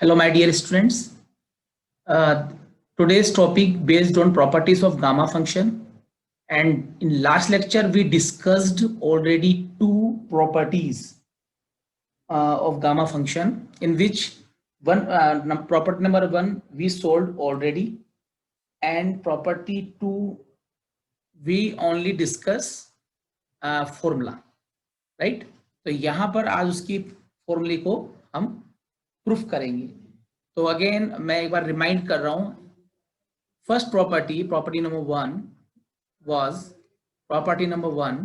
Hello, my dear students. Uh, Today's topic based on properties of gamma function. And in last lecture, we discussed already two properties of gamma function, in which property number one we solved already, and property two we only discuss formula, right? तो यहाँ पर आज उसकी फॉर्मूले को हम proof करेंगे. तो अगेन मैं एक बार रिमाइंड कर रहा हूं. फर्स्ट प्रॉपर्टी नंबर वन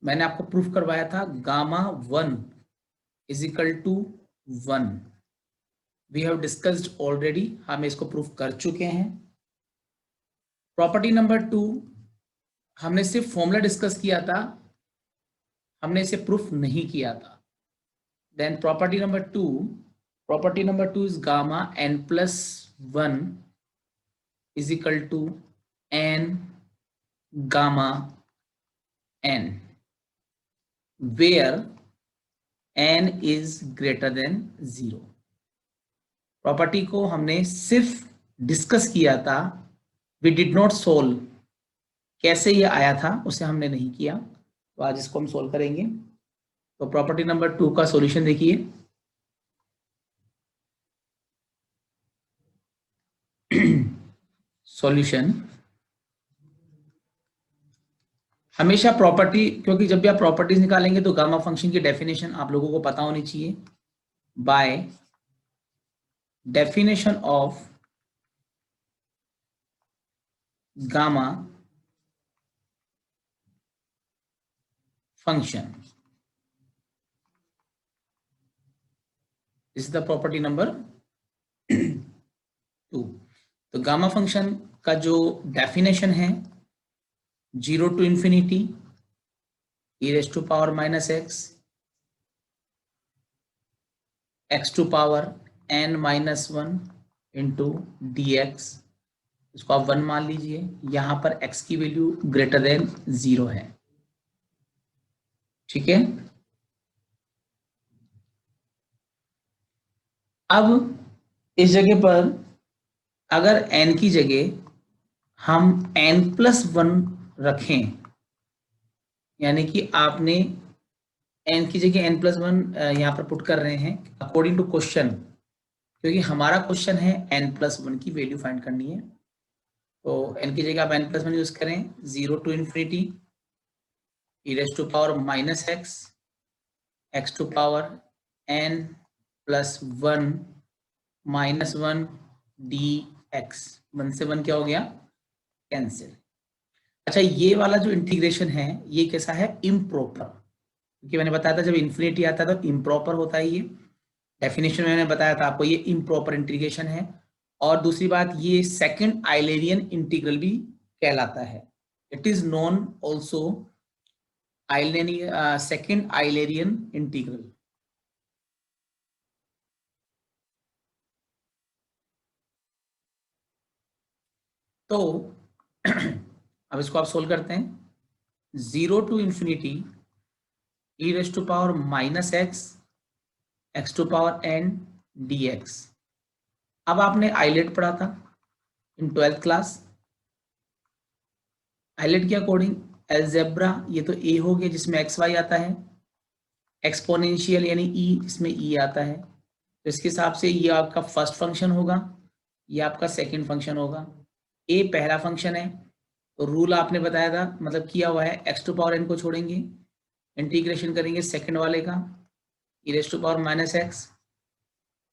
मैंने आपको प्रूफ करवाया था. Gamma 1 is equal to 1. We have discussed already, हम इसको प्रूफ कर चुके हैं. प्रॉपर्टी नंबर 2 हमने सिर्फ फॉर्मूला डिस्कस किया था, हमने इसे प्रूफ नहीं किया था. Then property number two is gamma n plus 1 is equal to n gamma n, where n is greater than 0. Property को हमने सिर्फ डिस्कस किया था, वी डिड नॉट सोल्व. कैसे ये आया था उसे हमने नहीं किया, तो आज इसको हम सोल्व करेंगे. तो प्रॉपर्टी नंबर 2 का सॉल्यूशन देखिए. सॉल्यूशन हमेशा प्रॉपर्टी, क्योंकि जब भी आप प्रॉपर्टीज निकालेंगे तो गामा फंक्शन की डेफिनेशन आप लोगों को पता होनी चाहिए. By definition of gamma function, is the property number 2. तो गामा फंक्शन का जो डेफिनेशन है, 0 to infinity e raised to power minus x to power n minus 1 into dx. इसको आप 1 मान लीजिए. यहां पर x की वैल्यू ग्रेटर देन 0 है. ठीक है. अब इस जगह पर अगर n की जगह हम n+1 रखें, यानी कि आपने n की जगह n+1 यहाँ पर पुट कर रहे हैं अकॉर्डिंग टू क्वेश्चन, क्योंकि हमारा क्वेश्चन है n+1 की वैल्यू फाइंड करनी है. तो n की जगह आप n+1 यूज करें. 0 to infinity e raised to power minus x to power n plus 1 minus 1 dx. 1 से 1 क्या हो गया? कैंसिल. अच्छा, ये वाला जो इंटीग्रेशन है ये कैसा है? इम्प्रॉपर. क्योंकि मैंने बताया था जब इन्फिनिटी आता है तो इम्प्रॉपर होता है. ये डेफिनेशन में मैंने बताया था आपको, ये इम्प्रॉपर इंटीग्रेशन है. और दूसरी बात, ये सेकंड आइलेरियन इंटीग्रल भी कहलाता है. It is known also second Eulerian integral. तो अब इसको आप सोल्व करते हैं. 0 to infinity e raised to power minus x to power n dx. अब आपने आइलेट पढ़ा था इन 12th क्लास. आइलेट के अकॉर्डिंग अलजेब्रा, ये तो a हो गया जिसमें एक्स वाई आता है. एक्सपोनेंशियल यानी e जिसमें e आता है. तो इसके हिसाब से ये आपका फर्स्ट फंक्शन होगा, ये आपका सेकंड फंक्शन होगा. a पहला फंक्शन है, तो रूल आपने बताया था, मतलब किया हुआ है. x टू पावर n को छोड़ेंगे, इंटीग्रेशन करेंगे सेकंड वाले का, e raise to power minus x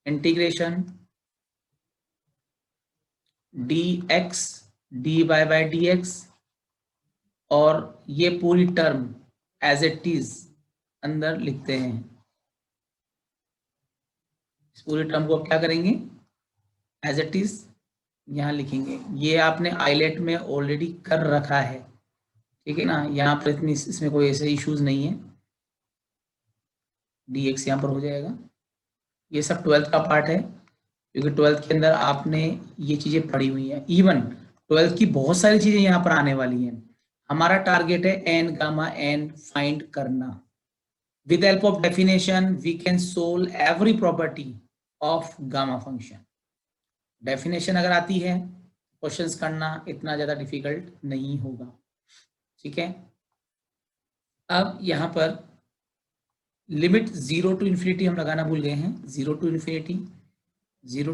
integration dx dy by dx, और ये पूरी टर्म एज इट इज अंदर लिखते हैं. इस पूरी टर्म को क्या करेंगे? एज इट इज यहाँ लिखेंगे. ये आपने आइलेट में ऑलरेडी कर रखा है, ठीक है ना. यहाँ पर इतनी इसमें कोई ऐसे इश्यूज नहीं है. dx यहाँ पर हो जाएगा. ये सब 12th का पार्ट है, क्योंकि 12th के अंदर आपने ये चीजें पढ़ी हुई हैं. इवन 12th की बहुत सारी चीजें यहाँ पर आने वाली हैं. हमारा टारगेट है n गामा n फाइंड करना. With help of definition we can solve every property of gamma function. Definition अगर आती है क्वेश्चंस करना इतना ज़्यादा डिफिकल्ट नहीं होगा, ठीक है। अब यहाँ पर लिमिट 0 टू इन्फिनिटी हम लगाना भूल गए हैं, 0 टू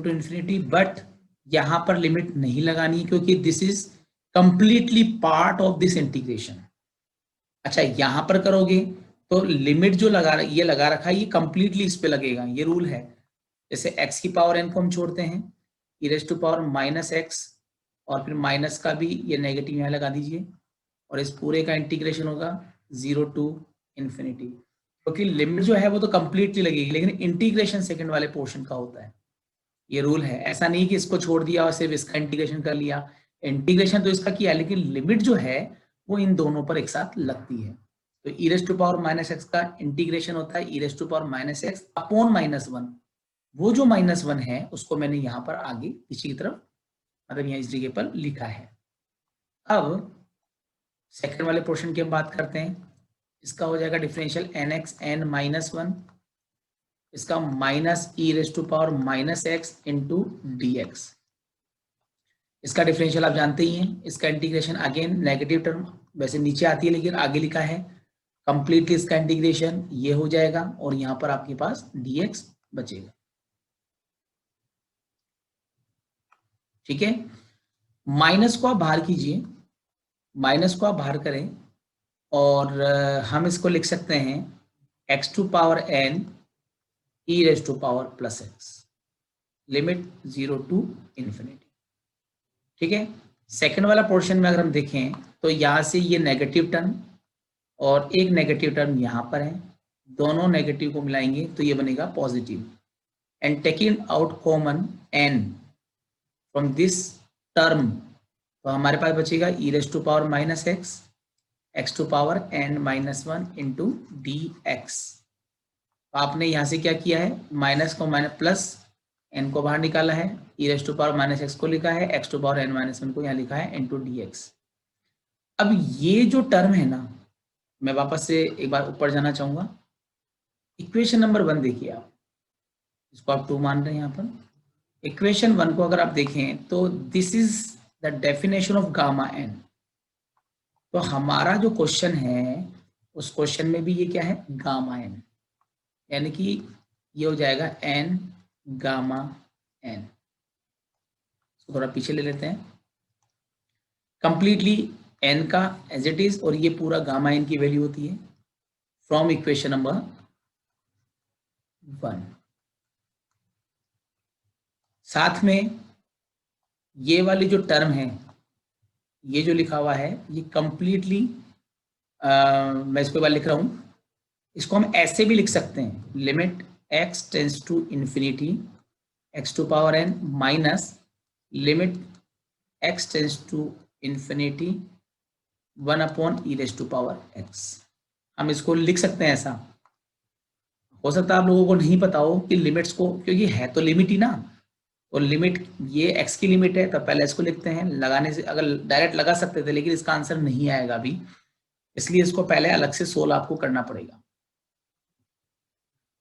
इन्फिनिटी, बट यहाँ पर लिमिट नहीं लगानी क्योंकि this is completely part of this integration. अच्छा, यहाँ पर करोगे तो लिमिट जो ये लगा रखा है ये कंप्लीटली इस पे लगेगा, ये रूल है। जैसे x की पावर n को हम छोड़ते हैं, e raise to power minus x, और फिर माइनस का भी ये नेगेटिव यहाँ लगा दीजिए, और इस पूरे का इंटीग्रेशन होगा 0 टू इन्फिनिटी। क्योंकि लिमिट जो है वो तो कंप्लीटली लगेगी, लेकिन इंटीग्रेशन सेकंड वाले पोर्शन का होता है, ये रूल है। ऐसा नहीं कि इसको छोड़ दिया और सिर्फ इसका इंटीग्रेशन कर लिया, इंटीग्रेशन तो इसका किया, लेकिन लिमिट जो है वो इन दोनों पर एक साथ लगती है। तो e raise to power minus x का इंटीग्रेशन होता है e raise to power minus x upon -1। वो जो -1 है उसको मैंने यहाँ पर आगे पीछे की तरफ, मतलब यहाँ इस जगह पर लिखा है। अब सेकंड वाले पोर्शन की हम बात करते हैं। इसका हो जाएगा डिफरेंशियल nx n-1, इसका minus e raise to power minus x into dx। इसका डिफरेंशियल आप जानते ही हैं। इसका इंटीग्रेशन अगेन नेगेटिव टर्म वैसे नीचे आती है लेकिन आगे लिखा है कंप्लीटली, इसका इंटीग्रेशन ये हो जाएगा और यहाँ पर आपके पास dx बचेगा, ठीक है। माइनस को आप बाहर कीजिए, माइनस को आप बाहर करें और हम इसको लिख सकते हैं x to power n e raise to power plus x, limit 0 to infinity, ठीक है। सेकंड वाला पोर्शन में अगर हम देखें तो यहाँ से ये नेगेटिव टर्म और एक नेगेटिव टर्म यहाँ पर है, दोनों नेगेटिव को मिलाएंगे तो ये बनेगा positive, and taking out common n from this term, तो हमारे पास बचेगा e raise to power minus x x to power n-1 into dx। आपने यहाँ से क्या किया है, माइनस को माइनस प्लस n को बाहर निकाला है, e raise to power minus x को लिखा है, x टू पावर n-1 को यहाँ लिखा है इंटू dx। अब ये जो टर्म है ना, मैं वापस से एक बार ऊपर जाना चाहूंगा। इक्वेशन नंबर 1 देखिए आप, इसको आप 2 मान रहे हैं यहाँ पर। इक्वेशन 1 को अगर आप देखें तो this is the definition of gamma n। तो हमारा जो क्वेश्चन है उस क्वेश्चन में भी ये क्या है, गामा n, यानी कि ये हो जाएगा n गामा n। तो थोड़ा पीछे ले लेते हैं, कंप्लीटली n का एज इट इज और ये पूरा गामा n की वैल्यू होती है फ्रॉम इक्वेशन नंबर 1। साथ में ये वाली जो टर्म है, ये जो लिखा हुआ है ये कंप्लीटली, मैं इसको एक बार लिख रहा हूं, इसको हम ऐसे भी लिख सकते हैं, limit x tends to infinity x to power n minus limit x tends to infinity 1 upon e raise to power x। हम इसको लिख सकते हैं ऐसा। हो सकता है आप लोगों को नहीं पता हो कि लिमिट्स को, क्योंकि है तो लिमिट ही ना, और लिमिट ये x की लिमिट है तो पहले इसको लिखते हैं। लगाने से अगर डायरेक्ट लगा सकते थे लेकिन इसका आंसर नहीं आएगा अभी, इसलिए इसको पहले अलग से सोल्व आपको करना पड़ेगा।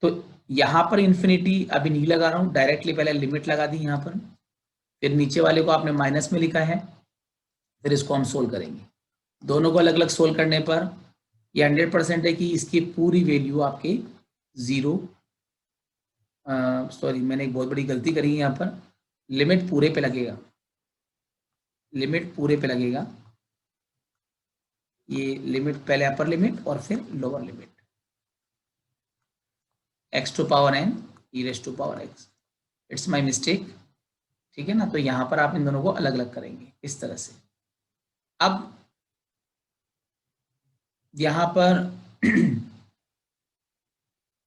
तो यहाँ पर इन्फिनिटी अभी नहीं लगा रहा हूँ, डायरेक्टली पहले लिमिट लगा दी यहाँ पर, फिर नीचे वाले को आपने माइनस में लिखा है, फिर इसको हम सोल्व करेंगे। दोनों को अलग अलग सोल्व करने पर ये 100% है कि इसकी पूरी वैल्यू आपके 0, सॉरी मैंने एक बहुत बड़ी गलती करी है यहाँ पर, लिमिट पूरे पे लगेगा, लिमिट पूरे पे लगेगा। ये लिमिट पहले अपर लिमिट और फिर lower limit, x to power n e raise to power x, it's my mistake, ठीक है ना। तो यहाँ पर आप इन दोनों को अलग अलग करेंगे इस तरह से। अब यहाँ पर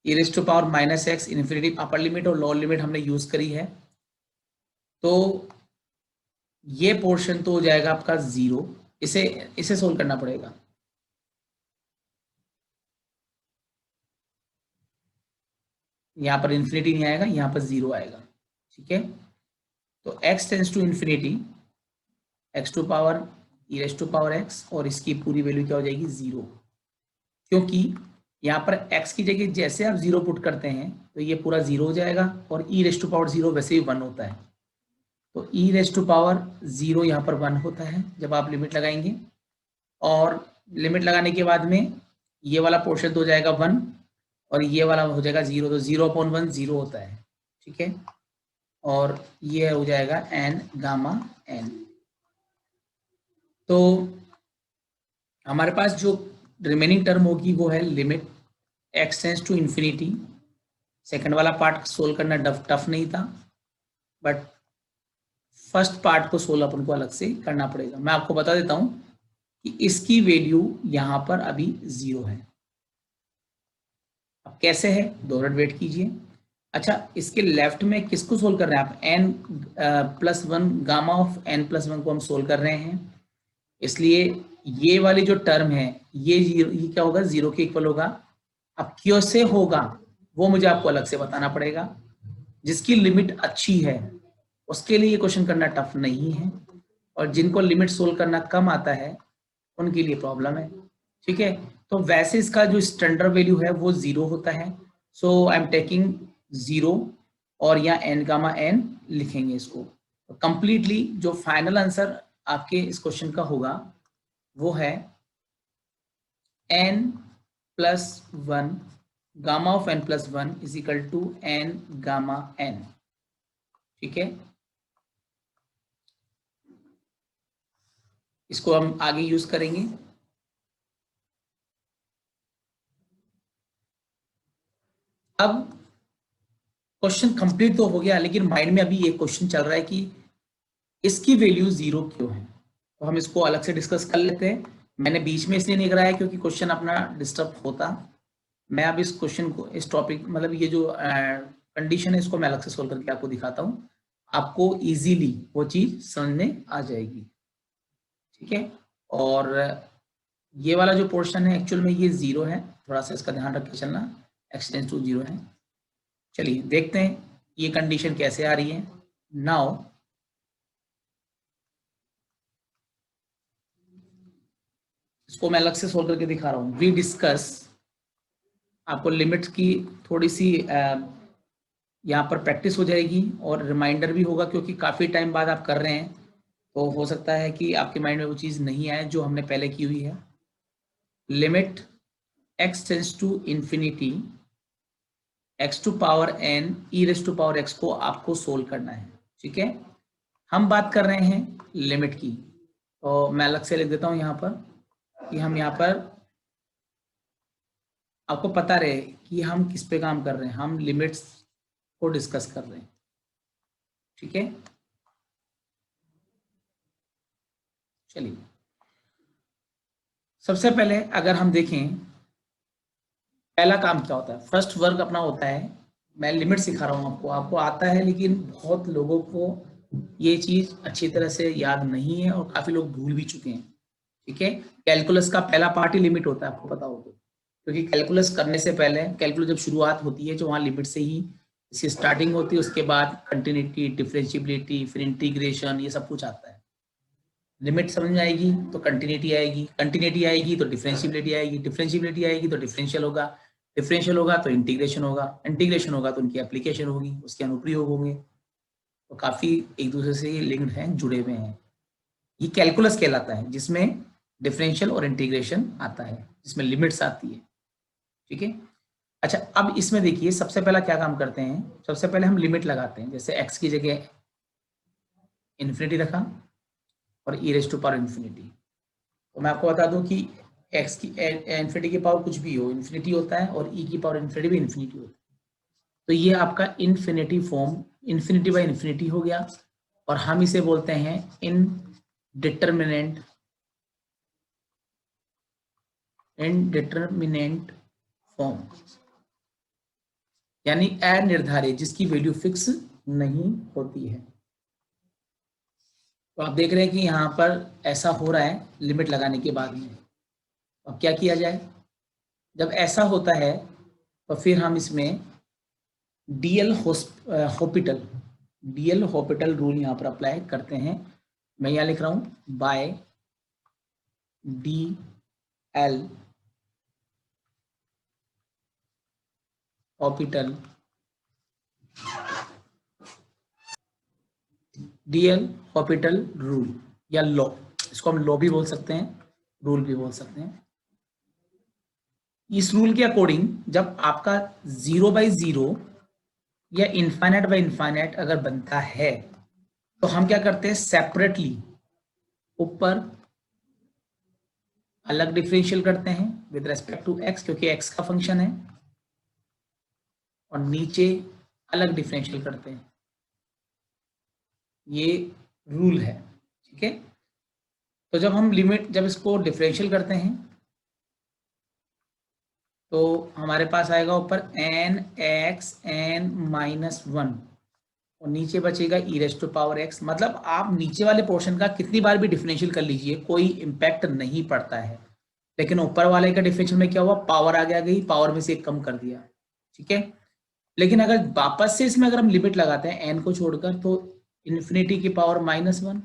e raise to power minus x infinity upper limit और लोअर लिमिट हमने यूज करी है, तो ये पोर्शन तो हो जाएगा आपका 0, इसे सोल्व करना पड़ेगा। यहाँ पर इन्फिनिटी नहीं आएगा, यहाँ पर 0 आएगा, ठीक है। तो x tends to infinity x to power e raise to power x और इसकी पूरी वैल्यू क्या हो जाएगी 0, क्योंकि यहाँ पर x की जगह जैसे आप 0 पुट करते हैं तो ये पूरा 0 हो जाएगा, और e रेस्ट टू पावर 0 वैसे ही 1 होता है, तो e रेस्ट टू पावर 0 यहाँ पर 1 होता है जब आप लिमिट लगाएंगे। और लिमिट लगाने के बाद में ये वाला पोर्शन हो जाएगा 1 और ये वाला हो जाएगा 0, तो 0/1 0 होता है, ठीक है। और ये हो जाएगा n गामा n। तो हमारे पास जो रिमेनिंग टर्म होगी वो है limit x tends to infinity. Second वाला पार्ट सोल्व करना टफ नहीं था, बट फर्स्ट पार्ट को सोल्व अपन को अलग से करना पड़ेगा। मैं आपको बता देता हूं कि इसकी वैल्यू यहां पर अभी 0 है। अब कैसे है, 2 मिनट वेट कीजिए। अच्छा, इसके लेफ्ट में किसको सोल्व कर रहे हैं आप, n+1 गामा ऑफ n+1 को हम सोल्व कर रहे हैं, इसलिए ये वाली जो टर्म है ये क्या होगा, 0 के इक्वल होगा। अब कैसे होगा वो मुझे आपको अलग से बताना पड़ेगा। जिसकी लिमिट अच्छी है उसके लिए ये क्वेश्चन करना टफ नहीं है, और जिनको लिमिट सोल्व करना कम आता है उनके लिए प्रॉब्लम है, ठीक है। तो वैसे इसका जो स्टैंडर्ड वैल्यू है वो 0 होता है, सो आई एम टेकिंग 0 और यहाँ n गामा n लिखेंगे इसको। तो कंप्लीटली जो फाइनल आंसर आपके इस क्वेश्चन का होगा वो है n+1 gamma of n+1 is equal to n gamma n, ठीक है। इसको हम आगे यूज करेंगे। अब क्वेश्चन कंप्लीट तो हो गया, लेकिन माइंड में अभी ये क्वेश्चन चल रहा है कि इसकी वैल्यू 0 क्यों है, तो हम इसको अलग से डिस्कस कर लेते हैं। मैंने बीच में इसलिए नहीं कराया क्योंकि क्वेश्चन अपना डिस्टर्ब होता। मैं अब इस क्वेश्चन को, इस टॉपिक मतलब ये जो कंडीशन है इसको मैं अलग से सोल्व करके आपको दिखाता हूँ, आपको इजीली वो चीज समझ में आ जाएगी, ठीक है। और ये वाला जो पोर्शन है एक्चुअल में ये 0 है, थोड़ा सा इसका ध्यान रख के चलना, x टेंड्स टू 0 है। चलिए देखते हैं ये कंडीशन कैसे आ रही है। नाउ इसको मैं अलग से सोल्व करके दिखा रहा हूँ। वी डिस्कस, आपको लिमिट्स की थोड़ी सी यहाँ पर प्रैक्टिस हो जाएगी और रिमाइंडर भी होगा, क्योंकि काफ़ी टाइम बाद आप कर रहे हैं तो हो सकता है कि आपके माइंड में वो चीज़ नहीं आए जो हमने पहले की हुई है। Limit x tends to infinity x to power n e raise to power x को आपको सोल्व करना है, ठीक है। हम बात कर रहे हैं लिमिट की, तो मैं अलग से लिख देता हूँ यहाँ पर कि हम यहाँ पर आपको पता रहे कि हम किस पे काम कर रहे हैं, हम लिमिट्स को डिस्कस कर रहे हैं, ठीक है। चलिए सबसे पहले अगर हम देखें, पहला काम क्या होता है, फर्स्ट वर्क अपना होता है, मैं लिमिट सिखा रहा हूँ आपको, आपको आता है लेकिन बहुत लोगों को ये चीज अच्छी तरह से याद नहीं है और काफी लोग भूल भी चुके हैं, ठीक है। कैलकुलस का पहला पार्ट ही लिमिट होता है, आपको पता होगा, क्योंकि कैलकुलस करने से पहले, कैलकुलस जब शुरुआत होती है जो वहाँ लिमिट से ही इसकी स्टार्टिंग होती है, उसके बाद कंटिन्यूटी, डिफरेंशिएबिलिटी, फिर इंटीग्रेशन, ये सब कुछ आता है। लिमिट समझ में आएगी तो कंटिन्यूटी आएगी, कंटिन्यूटी आएगी तो डिफरेंशिएबिलिटी आएगी, डिफरेंशिएबिलिटी आएगी तो डिफरेंशियल होगा, डिफरेंशियल होगा तो इंटीग्रेशन होगा, इंटीग्रेशन होगा तो उनकी एप्लीकेशन होगी, उसके अनुप्रयोग होंगे। तो काफी एक दूसरे से लिंक्ड हैं, जुड़े हुए हैं। ये कैलकुलस कहलाता है जिसमें डिफरेंशियल और इंटीग्रेशन आता है, जिसमें लिमिट्स आती है, ठीक है। अच्छा, अब इसमें देखिए सबसे पहला क्या काम करते हैं, सबसे पहले हम लिमिट लगाते हैं। जैसे x की जगह इन्फिनिटी रखा और e raise to power infinity, तो मैं आपको बता दूं कि x की इन्फिनिटी की पावर कुछ भी हो इन्फिनिटी होता है, और e की पावर इन्फिनिटी भी इन्फिनिटी होता है। तो ये आपका infinity form, infinity by infinity हो गया, और हम इसे बोलते हैं इनडिटरमिनेंट फॉर्म, यानी अनिर्धारित, जिसकी वैल्यू फिक्स नहीं होती है। तो आप देख रहे हैं कि यहाँ पर ऐसा हो रहा है लिमिट लगाने के बाद में। अब क्या किया जाए, जब ऐसा होता है तो फिर हम इसमें डीएल हॉस्पिटल रूल यहाँ पर अप्लाई करते हैं। मैं यहाँ लिख रहा हूँ by de L'Hopital de L'Hopital rule या लॉ, इसको हम लॉ भी बोल सकते हैं, रूल भी बोल सकते हैं। इस रूल के अकॉर्डिंग जब आपका 0/0 या इनफाइनाइट बाय इनफाइनाइट अगर बनता है तो हम क्या करते हैं, सेपरेटली ऊपर अलग डिफरेंशियल करते हैं विद रेस्पेक्ट टू एक्स, क्योंकि एक्स का फंक्शन है, और नीचे अलग डिफरेंशियल करते हैं। ये रूल है, ठीक है। तो जब हम जब इसको डिफरेंशियल करते हैं तो हमारे पास आएगा ऊपर n(x(n-1) और नीचे बचेगा e⁻x। मतलब आप नीचे वाले पोर्शन का कितनी बार भी डिफरेंशियल कर लीजिए, कोई इम्पैक्ट नहीं पड़ता है। लेकिन ऊपर वाले का डिफरेंशियल में क्या हुआ, पावर आगे आ गई, पावर में से एक कम कर दिया, ठीक है। लेकिन अगर वापस से इसमें अगर हम लिमिट लगाते हैं n को छोड़कर, तो इन्फिनिटी की पावर -1,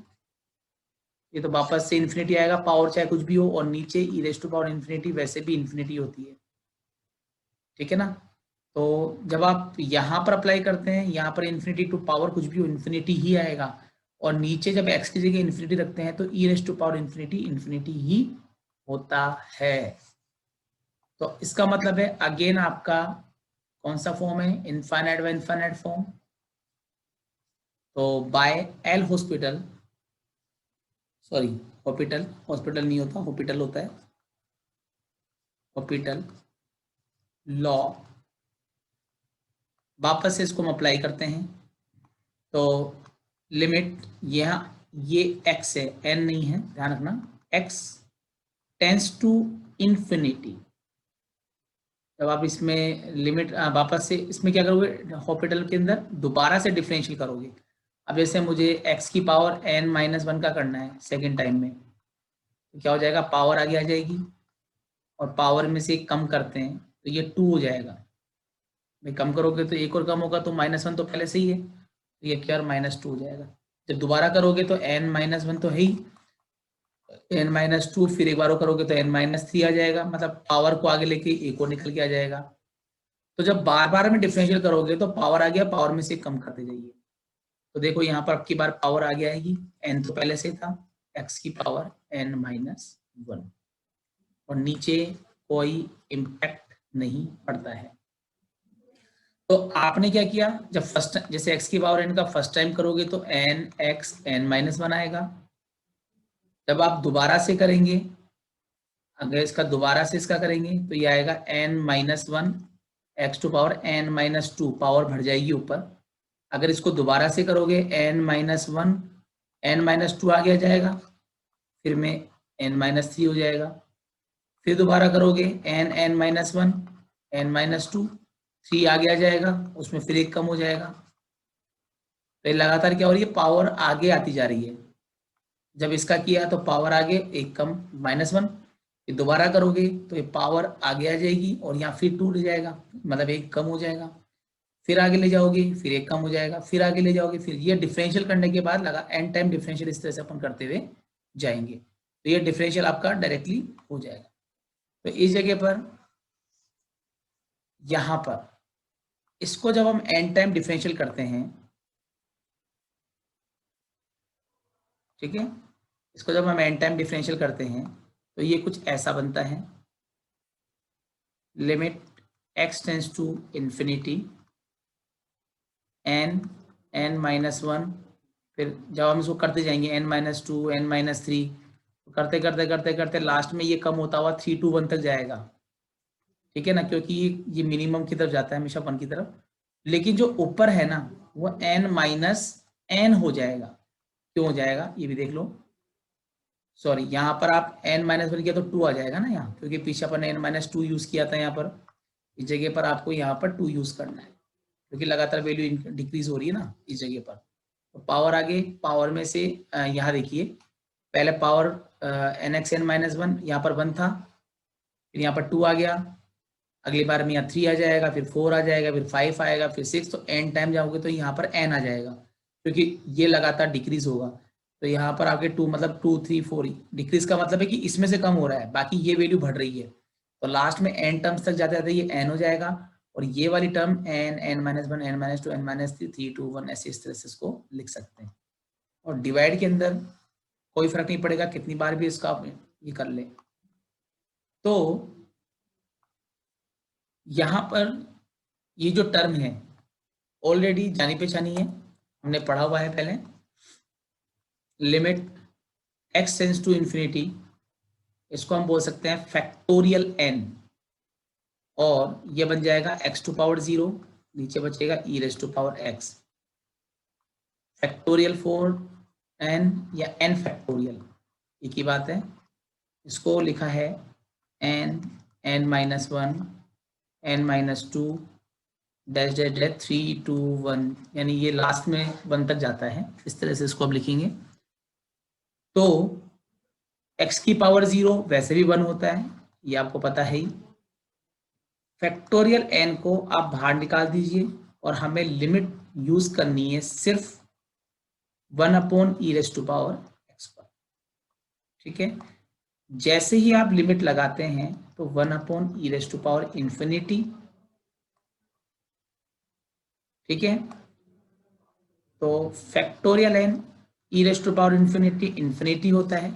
ये तो वापस से इन्फिनिटी आएगा, पावर चाहे कुछ भी हो, और नीचे e⁻∞ वैसे भी इन्फिनिटी होती है, ठीक है ना। तो जब आप यहाँ पर अप्लाई करते हैं, यहाँ पर इन्फिनिटी टू पावर कुछ भी हो, इन्फिनिटी ही आएगा, और नीचे जब x की जगह इन्फिनिटी रखते हैं तो e⁻∞ इन्फिनिटी ही होता है। तो इसका मतलब है अगेन आपका कौन सा फॉर्म है, इनफाइनाइट बाय इनफाइनाइट फॉर्म। तो by L hospital, sorry hospital, hospital नहीं होता, हॉस्पिटल होता है, हॉस्पिटल लॉ, वापस से इसको हम अप्लाई करते हैं। तो लिमिट यहाँ ये x है, n नहीं है, ध्यान रखना, x टेंस टू इन्फिनिटी। जब आप इसमें लिमिट वापस से इसमें क्या करोगे, हॉस्पिटल के अंदर दोबारा से डिफरेंशियल करोगे। अब जैसे मुझे x की पावर n-1 का करना है सेकेंड टाइम में, तो क्या हो जाएगा, पावर आगे आ जाएगी, और पावर में से कम करते हैं तो ये 2 हो जाएगा। भाई कम करोगे तो एक और कम होगा, तो -1 तो पहले से ही है, तो ये क्या, -2 हो जाएगा। जब दोबारा करोगे तो n-1 तो है ही, n-2, फिर एक बार और करोगे तो n-3 आ जाएगा, मतलब पावर को आगे लेके एक और निकल के आ जाएगा। तो जब बार बार में डिफरेंशियल करोगे तो पावर आ गया, पावर में से कम करते जाइए। तो देखो यहाँ पर अब की बार पावर आगे आएगी, n तो पहले से था, x की पावर n-1, और नीचे कोई इम्पैक्ट नहीं पड़ता है। तो आपने क्या किया, जब फर्स्ट जैसे x की पावर n का फर्स्ट टाइम करोगे तो n(x(n-1) आएगा। जब आप दोबारा से करेंगे, अगर इसका दोबारा से इसका करेंगे तो ये आएगा n-1 x⁻n-2, पावर बढ़ जाएगी ऊपर। अगर इसको दोबारा से करोगे n-1 n-2 आगे आ जाएगा, फिर में n-3 हो जाएगा, फिर दोबारा करोगे n-1 n-2 3 आगे आ जाएगा, उसमें फिर एक कम हो जाएगा। तो ये लगातार क्या हो रही है, पावर आगे आती जा रही है। जब इसका किया तो पावर आगे एक कम -1, फिर दोबारा करोगे तो ये पावर आगे आ जाएगी और यहाँ फिर टूट जाएगा, मतलब एक कम हो जाएगा, फिर आगे ले जाओगे फिर एक कम हो जाएगा, फिर आगे ले जाओगे, फिर ये डिफरेंशियल करने के बाद लगा एन टाइम डिफरेंशियल इस तरह से अपन करते हुए जाएंगे, तो ये डिफरेंशियल आपका डायरेक्टली हो जाएगा। तो इस जगह पर यहाँ पर इसको जब हम एन टाइम डिफरेंशियल करते हैं, ठीक है, इसको जब हम एन टाइम डिफरेंशियल करते हैं तो ये कुछ ऐसा बनता है, limit x tends to infinity n(n-1), फिर जब हम इसको करते जाएंगे n-2 n-3, करते करते करते करते लास्ट में ये कम होता हुआ 3 to 1 तक जाएगा, ठीक है ना, क्योंकि ये मिनिमम की तरफ जाता है हमेशा 1 की तरफ। लेकिन जो ऊपर है ना वो n-n हो जाएगा। क्यों हो जाएगा ये भी देख लो, सॉरी यहाँ पर आप n-1 किया तो 2 आ जाएगा ना यहाँ, क्योंकि पीछे अपन ने n-2 यूज किया था, यहाँ पर इस जगह पर आपको यहाँ पर 2 यूज करना है, क्योंकि लगातार वैल्यू डिक्रीज हो रही है ना इस जगह पर। तो पावर आगे, पावर में से यहाँ देखिए, पहले पावर n(x(n-1) यहाँ पर 1 था, फिर यहाँ पर 2 आ गया, अगली बार में यहाँ 3 आ जाएगा, फिर 4 आ जाएगा, फिर 5 आएगा, फिर 6, तो n टाइम जाओगे तो यहाँ पर n आ जाएगा, क्योंकि ये लगातार डिक्रीज होगा। तो यहाँ पर आगे 2 मतलब 2 3 4 डिक्रीज का मतलब है कि इसमें से कम हो रहा है, बाकी ये वैल्यू बढ़ रही है। तो लास्ट में n टर्म्स तक जाते जाते ये n हो जाएगा, और ये वाली term n, n-1, n-2, n-3, 3, 2, 1 ऐसे इस तरह से इसको लिख सकते हैं। और डिवाइड के अंदर कोई फर्क नहीं पड़ेगा कितनी बार भी इसका आप ये कर ले। तो यहाँ पर ये जो टर्म है ऑलरेडी जानी पहचानी है, हमने पढ़ा हुआ है पहले। Limit x tends to infinity, इसको हम बोल सकते हैं फैक्टोरियल n, और ये बन जाएगा x टू पावर 0, नीचे बचेगा e raise to power x। Factorial for n या n फैक्टोरियल एक ही बात है। इसको लिखा है n, n-1, n-2 dash dash dash 3, 2, 1, यानी ये लास्ट में 1 तक जाता है, इस तरह से इसको अब लिखेंगे। तो x की पावर 0 वैसे भी 1 होता है, ये आपको पता है ही। फैक्टोरियल n को आप बाहर निकाल दीजिए और हमें लिमिट यूज करनी है सिर्फ 1/e⁻x पर, ठीक है। जैसे ही आप लिमिट लगाते हैं तो 1/e⁻∞, ठीक है। तो फैक्टोरियल n e⁻∞ इंफिनिटी होता है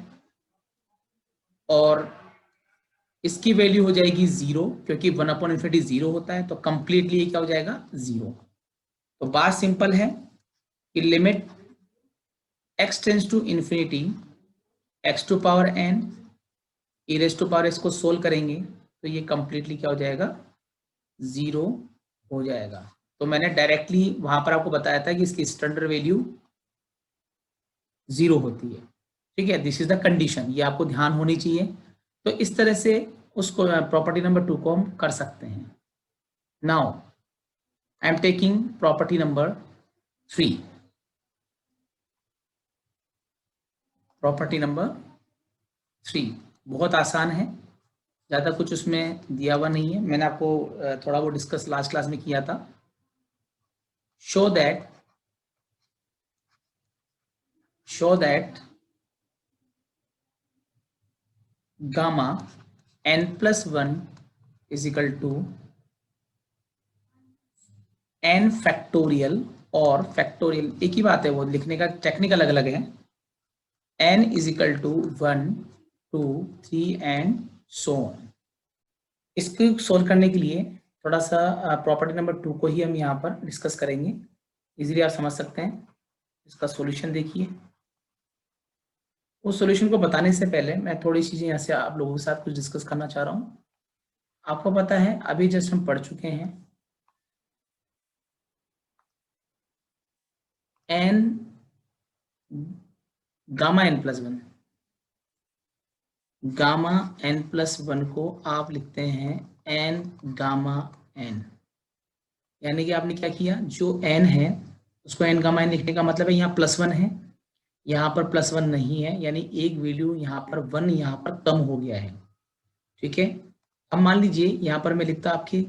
और इसकी वैल्यू हो जाएगी 0, क्योंकि 1/∞ 0 होता है, तो कंप्लीटली क्या हो जाएगा 0। तो बात सिंपल है कि limit x tends to infinity x to power n e⁻x को सोल्व करेंगे तो ये कंप्लीटली क्या हो जाएगा 0 हो जाएगा। तो मैंने डायरेक्टली वहां पर आपको बताया था कि इसकी स्टैंडर्ड वैल्यू 0 होती है, ठीक है। दिस इज द कंडीशन, ये आपको ध्यान होनी चाहिए। तो इस तरह से उसको प्रॉपर्टी नंबर 2 को हम कर सकते हैं। Now I am taking property number 3। Property number 3 बहुत आसान है, ज़्यादा कुछ उसमें दिया हुआ नहीं है, मैंने आपको थोड़ा वो डिस्कस लास्ट क्लास में किया था। Show that gamma n+1 is equal to n factorial, और फैक्टोरियल एक ही बात है, वो लिखने का टेक्निक अलग अलग है। n is equal to 1, 2, 3 and so on. इसको सोल्व करने के लिए थोड़ा सा प्रॉपर्टी नंबर 2 को ही हम यहाँ पर डिस्कस करेंगे, इजीली आप समझ सकते हैं। इसका सॉल्यूशन देखिए। उस सॉल्यूशन को बताने से पहले मैं थोड़ी चीजें यहाँ से आप लोगों के साथ कुछ डिस्कस करना चाह रहा हूँ। आपको पता है अभी जस्ट हम पढ़ चुके हैं n gamma n+1, gamma n+1 को आप लिखते हैं n गामा n, यानी कि आपने क्या किया, जो n है उसको n गामा n लिखने का मतलब है यहाँ +1 है, यहाँ पर +1 नहीं है, यानी एक वैल्यू यहाँ पर 1 यहाँ पर कम हो गया है, ठीक है। अब मान लीजिए यहाँ पर मैं लिखता आपके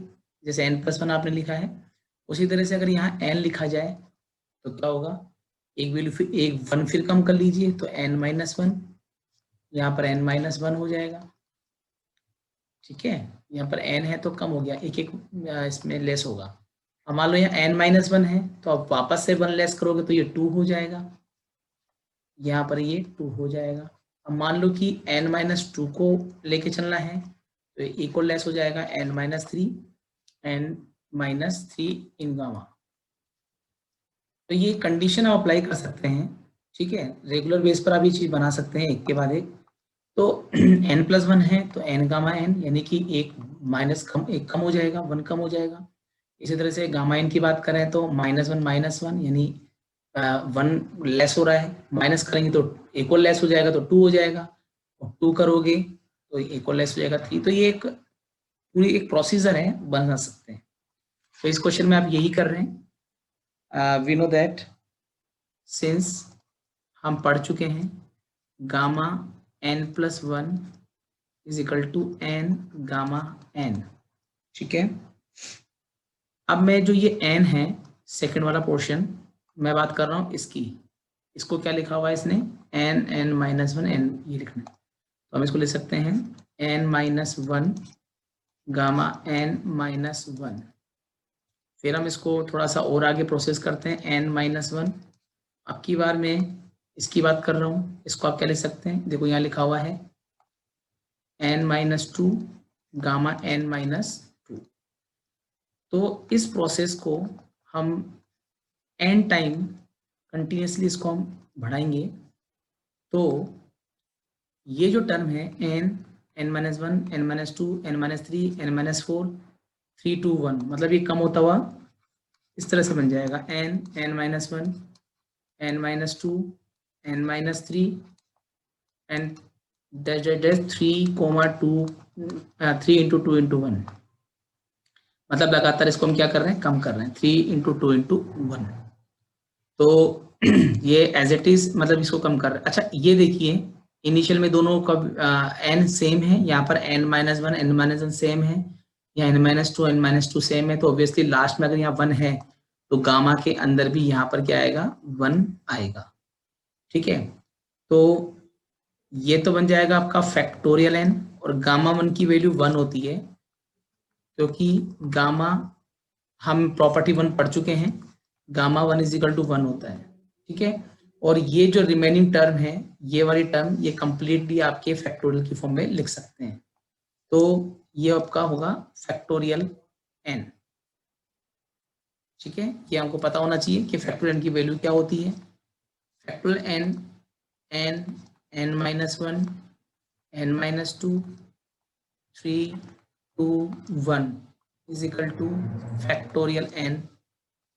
जैसे n+1 आपने लिखा है, उसी तरह से अगर यहाँ n लिखा जाए तो क्या होगा, एक वैल्यू फिर एक 1 फिर कम कर लीजिए तो n-1, यहाँ पर n-1 हो जाएगा, ठीक है। यहाँ पर n है तो कम हो गया, एक एक इसमें लेस होगा। अब मान लो यहाँ n-1 है तो आप वापस से 1 लेस करोगे तो ये 2 हो जाएगा, यहाँ पर ये 2 हो जाएगा। अब मान लो कि n-2 को लेके चलना है तो एक और लेस हो जाएगा n-3 इन गामा। तो ये कंडीशन आप अप्लाई कर सकते हैं, ठीक है। रेगुलर बेस पर आप ये चीज बना सकते हैं एक के बाद एक। तो n+1 है तो n गामा n, यानी कि एक कम हो जाएगा, 1 कम हो जाएगा। इसी तरह से गामा n की बात करें तो -1 यानी 1 लेस हो रहा है, माइनस करेंगे तो एक और लेस हो जाएगा तो 2 हो जाएगा, और 2 करोगे तो एक और लेस हो जाएगा 3। तो ये एक पूरी एक प्रोसीजर है, बना सकते हैं। तो इस क्वेश्चन में आप यही कर रहे हैं। वी नो दैट सिंस हम पढ़ चुके हैं gamma n+1 is equal to n gamma n, ठीक है। अब मैं जो ये n है सेकंड वाला पोर्शन मैं बात कर रहा हूँ इसको क्या लिखा हुआ है इसने n-1 n, ये लिखना है तो हम इसको लिख सकते हैं n-1 गामा n-1, फिर हम इसको थोड़ा सा और आगे प्रोसेस करते हैं, n-1। अब की बार मैं इसकी बात कर रहा हूँ, इसको आप क्या लिख सकते हैं, देखो यहाँ लिखा हुआ है n-2 गामा n-2। तो इस प्रोसेस को हम n टाइम कंटिन्यूसली इसको हम बढ़ाएंगे, तो ये जो टर्म है n-1, n-2, n-3, n-4, 3, 2, 1, मतलब ये कम होता हुआ इस तरह से बन जाएगा n-1, n-2, n-3 and dash dash dash 3, 3 × 2 × 1, मतलब लगातार इसको हम क्या कर रहे हैं, कम कर रहे हैं, 3 × 2 × 1। तो ये एज इट इज, मतलब इसको कम कर रहे हैं। अच्छा ये देखिए, इनिशियल में दोनों का n सेम है, यहाँ पर n-1, n-1 सेम है, या n-2, n-2 सेम है, तो ऑब्वियसली लास्ट में अगर यहाँ 1 है तो गामा के अंदर भी यहाँ पर क्या आएगा, 1 आएगा। ठीक है, तो ये तो बन जाएगा आपका फैक्टोरियल n, और गामा 1 की वैल्यू 1 होती है, क्योंकि गामा हम प्रॉपर्टी 1 पढ़ चुके हैं, गामा 1 = 1 होता है। ठीक है, और ये जो रिमेनिंग टर्म है, ये वाली टर्म, ये कंप्लीटली आपके फैक्टोरियल की फॉर्म में लिख सकते हैं। तो ये आपका होगा फैक्टोरियल n। ठीक है, ये हमको पता होना चाहिए कि फैक्टोरियल n की वैल्यू क्या होती है। Factorial n, n-1, n-2, 3, 2, 1 = factorial n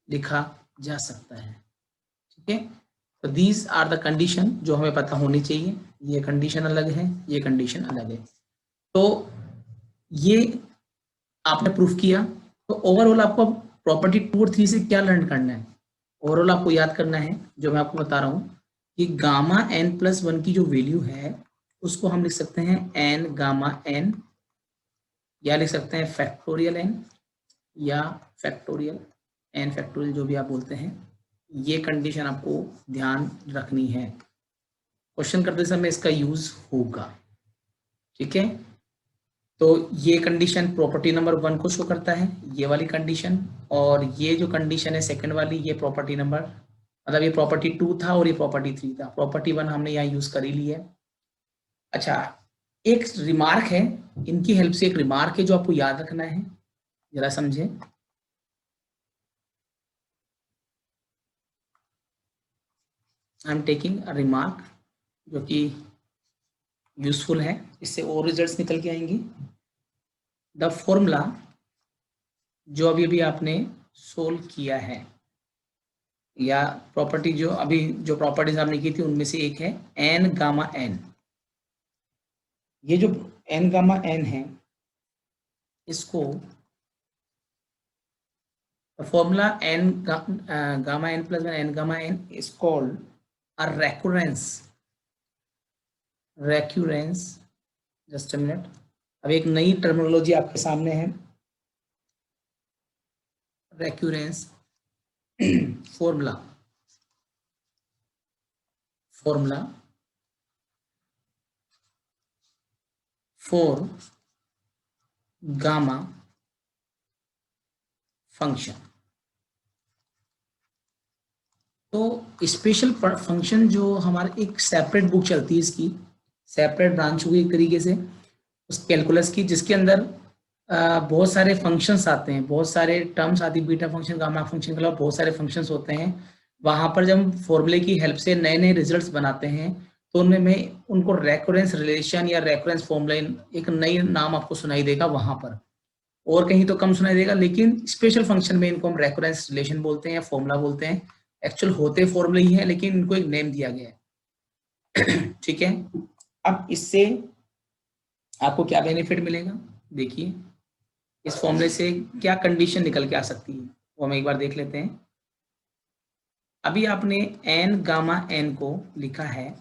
लिखा जा सकता है। ठीक है, तो दीज आर द कंडीशन जो हमें पता होनी चाहिए। ये कंडीशन अलग है, ये कंडीशन अलग है। तो ये आपने प्रूफ किया। तो ओवरऑल आपको प्रॉपर्टी 2 और 3 से क्या लर्न करना है, ओवरऑल आपको याद करना है जो मैं आपको बता रहा हूँ कि गामा n+1 की जो वैल्यू है उसको हम लिख सकते हैं n गामा n, या लिख सकते हैं फैक्टोरियल n, या फैक्टोरियल n फैक्टोरियल, जो भी आप बोलते हैं। ये कंडीशन आपको ध्यान रखनी है, क्वेश्चन करते समय इसका यूज होगा। ठीक है, तो ये कंडीशन प्रॉपर्टी नंबर 1 को शो करता है, ये वाली कंडीशन, और ये जो कंडीशन है सेकंड वाली, ये प्रॉपर्टी नंबर, मतलब ये प्रॉपर्टी 2 था और ये प्रॉपर्टी 3 था, प्रॉपर्टी 1 हमने यहाँ यूज कर ही ली है। अच्छा, एक रिमार्क है, इनकी हेल्प से एक रिमार्क है जो आपको याद रखना है, जरा समझे। I am taking a remark जो कि यूजफुल है, इससे और रिजल्ट्स निकल के आएंगे। द फॉर्मूला जो अभी अभी आपने सोल्व किया है, या प्रॉपर्टी जो अभी जो प्रॉपर्टीज आपने की थी उनमें से एक है n गामा n। ये जो n गामा n है, इसको formula n gamma n+1 n gamma n is called a recurrence. Just a minute, अब एक नई टर्मिनोलॉजी आपके सामने है, recurrence formula for gamma function. तो स्पेशल फंक्शन जो हमारे एक सेपरेट बुक चलती है, इसकी सेपरेट ब्रांच हुई एक तरीके से उस कैलकुलस की, जिसके अंदर बहुत सारे फंक्शंस आते हैं, बहुत सारे टर्म्स आती है, बीटा फंक्शन, गामा फंक्शन के अलावा बहुत सारे फंक्शंस होते हैं। वहां पर जब हम फॉर्मूले की हेल्प से नए नए रिजल्ट्स बनाते हैं, तो उनमें में उनको रेकरेंस रिलेशन या रेकरेंस फॉर्मूला, एक नई नाम आपको सुनाई देगा वहां पर, और कहीं तो कम सुनाई देगा, लेकिन स्पेशल फंक्शन में इनको हम रेकरेंस रिलेशन बोलते हैं या फॉर्मूला बोलते हैं। एक्चुअल होते फॉर्मूले ही है, लेकिन इनको एक नेम दिया गया है। ठीक है, अब इससे आपको क्या बेनिफिट मिलेगा, देखिए इस फॉर्मूले से क्या कंडीशन निकल के आ सकती है वो हम एक बार देख लेते हैं। अभी आपने n गामा n को लिखा है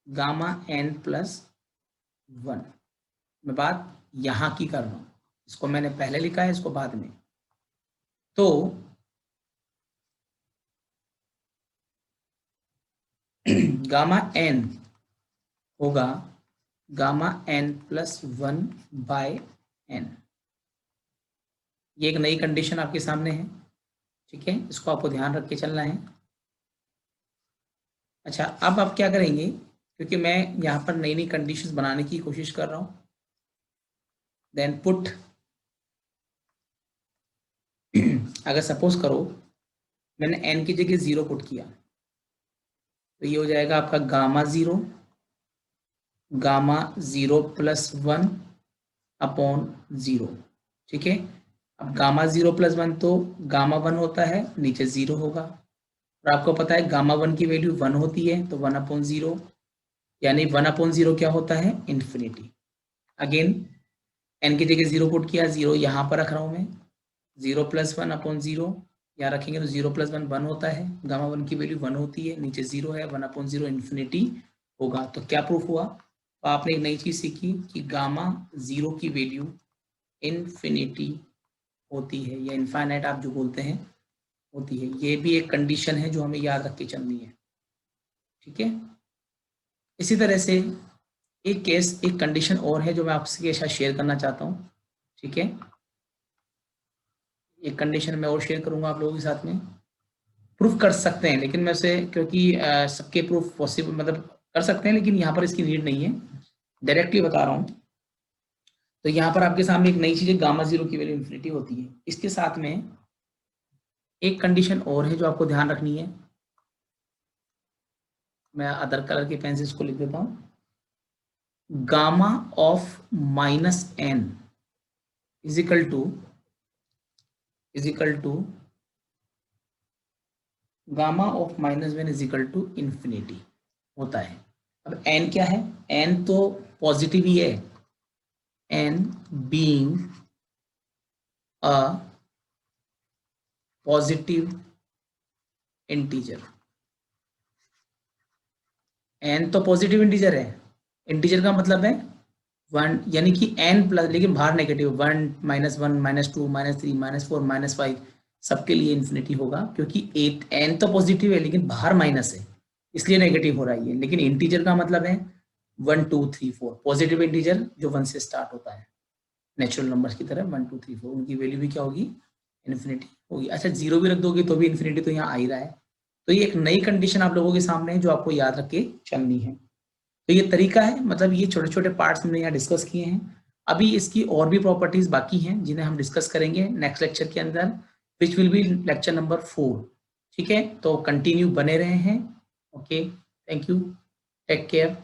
गामा n+1, मैं बात यहां की कर रहा हूं, इसको मैंने पहले लिखा है, इसको बाद में। तो गामा n होगा गामा n+1/n। ये एक नई कंडीशन आपके सामने है, ठीक है, इसको आपको ध्यान रख के चलना है। अच्छा, अब आप क्या करेंगे, क्योंकि मैं यहाँ पर नई नई कंडीशंस बनाने की कोशिश कर रहा हूँ, देन पुट अगर सपोज करो मैंने एन की जगह 0 पुट किया, तो ये हो जाएगा आपका गामा 0 प्लस 1 अपॉन 0। ठीक है, अब गामा 0 प्लस 1 तो गामा 1 होता है, नीचे 0 होगा, और आपको पता है गामा 1 की वैल्यू 1 होती है, तो 1 अपॉन 0, यानी 1 अपॉन 0 क्या होता है, इन्फिनिटी। अगेन एन की जगह 0 पुट किया, 0 यहाँ पर रख रहा हूँ मैं, 0 प्लस 1 अपॉन 0 यहाँ रखेंगे तो 0 प्लस 1 1 होता है, गामा 1 की वैल्यू 1 होती है, नीचे 0 है, 1 अपॉन 0 इन्फिनिटी होगा। तो क्या प्रूफ हुआ, तो आपने एक नई चीज सीखी कि गामा 0 की वैल्यू इन्फिनिटी होती है, या इनफाइनाइट आप जो बोलते हैं होती है। ये भी एक कंडीशन है जो हमें याद रख के चलनी है। ठीक है, इसी तरह से एक केस, एक कंडीशन और है जो मैं आपके साथ शेयर करना चाहता हूँ। ठीक है, एक कंडीशन मैं और शेयर करूंगा आप लोगों के साथ में, प्रूफ कर सकते हैं, लेकिन मैं उसे, क्योंकि सबके प्रूफ पॉसिबल मतलब कर सकते हैं, लेकिन यहाँ पर इसकी नीड नहीं है, डायरेक्टली बता रहा हूँ। तो यहाँ पर आपके सामने एक नई चीज है, गामा 0 की वैल्यू इन्फिनिटी होती है। इसके साथ में एक कंडीशन और है जो आपको ध्यान रखनी है, मैं अदर कलर के पेन से इसको लिख देता हूँ। Gamma of minus n is equal to gamma of minus one is equal to infinity होता है। अब एन क्या है, एन तो पॉजिटिव ही है, n being a positive integer. N तो पॉजिटिव इंटीजर है, इंटीजर का मतलब है 1, यानी कि एन प्लस, लेकिन बाहर negative, 1 minus 1 minus 2 minus 3 minus 4 minus 5 सबके लिए इन्फिनिटी होगा, क्योंकि एन तो पॉजिटिव है लेकिन बाहर माइनस है, इसलिए नेगेटिव हो रहा है। लेकिन इंटीजर का मतलब है 1 2 3 4, पॉजिटिव इंटीजर जो 1 से स्टार्ट होता है, नेचुरल नंबर्स की तरह 1 2 3 4, उनकी वैल्यू भी क्या होगी, इन्फिनिटी होगी। अच्छा, 0 भी रख दोगे तो भी इन्फिनिटी तो यहाँ आ ही रहा है। तो ये एक नई कंडीशन आप लोगों के सामने है जो आपको याद रख के चलनी है। तो ये तरीका है, मतलब ये छोटे छोटे पार्ट्स हमने यहाँ डिस्कस किए हैं। अभी इसकी और भी प्रॉपर्टीज बाकी हैं जिन्हें हम डिस्कस करेंगे नेक्स्ट लेक्चर के अंदर, which will be lecture number 4। ठीक है, तो कंटिन्यू बने रहे हैं। Okay, thank you, take care.